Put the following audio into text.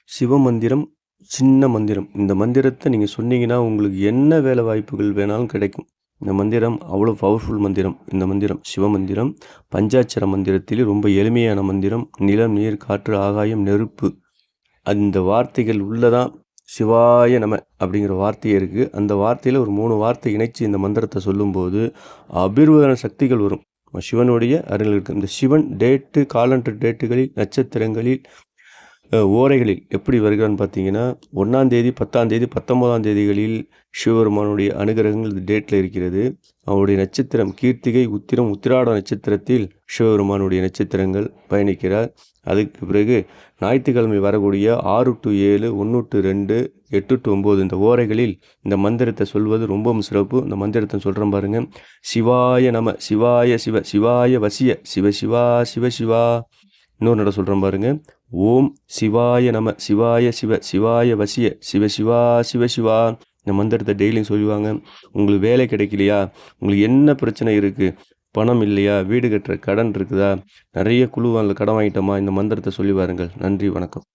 சிவமந்திரம், சின்ன மந்திரம். இந்த மந்திரத்த நீங்க சொன்னீங்கன்னா, உங்களுக்கு என்ன வேலை வாய்ப்புகள் வேணாலும் கிடைக்கும். இந்த மந்திரம் அவ்வளோ பவர்ஃபுல் மந்திரம். இந்த மந்திரம் சிவமந்திரம். பஞ்சாட்சர மந்திரத்திலே ரொம்ப எளிமையான மந்திரம். நிலம், நீர், காற்று, ஆகாயம், நெருப்பு. அந்த வார்த்தைகள் உள்ளதான் சிவாய நம அப்படிங்கிற வார்த்தையே இருக்குது. அந்த வார்த்தையில் ஒரு 3 வார்த்தை இணைச்சு இந்த மந்திரத்தை சொல்லும்போது அபூர்வ சக்திகள் வரும். சிவனுடைய அருள் இருக்குது. இந்த சிவன் டேட்டு காலண்டர் டேட்டுகளில் நட்சத்திரங்களில் ஓரைகளில் எப்படி வருகிறான்னு பார்த்தீங்கன்னா 1ஆம் தேதி 10ஆம் தேதி 19ஆம் தேதிகளில் சிவபெருமானுடைய அனுகிரகங்கள் இந்த டேட்டில் இருக்கிறது. அவருடைய நட்சத்திரம் கீர்த்திகை, உத்திரம், உத்திராட நட்சத்திரத்தில் சிவபெருமானுடைய நட்சத்திரங்கள் பயணிக்கிறார். அதுக்கு பிறகு ஞாயிற்றுக்கிழமை வரக்கூடிய 6 to 7, 1 to 2, 8 to 9 இந்த ஓரைகளில் இந்த மந்திரத்தை சொல்வது ரொம்பவும் சிறப்பு. இந்த மந்திரத்தை சொல்கிறேன் பாருங்க. சிவாய நம, சிவாய சிவ, சிவாய வசிய, சிவ சிவா சிவ சிவா. இன்னொரு நட சொல்கிறேன் பாருங்க. ஓம் சிவாய நம, சிவாய சிவ, சிவாய வசிய, சிவ சிவா சிவ சிவா. இந்த மந்திரத்தை டெய்லியும் சொல்லுவாங்க. உங்களுக்கு வேலை கிடைக்கலையா, உங்களுக்கு என்ன பிரச்சனை இருக்குது, பணம் இல்லையா, வீடு கட்டுற கடன் இருக்குதா, நிறைய குழுவால் கடன் வாங்கிட்டோமா, இந்த மந்திரத்தை சொல்லி வாருங்கள். நன்றி, வணக்கம்.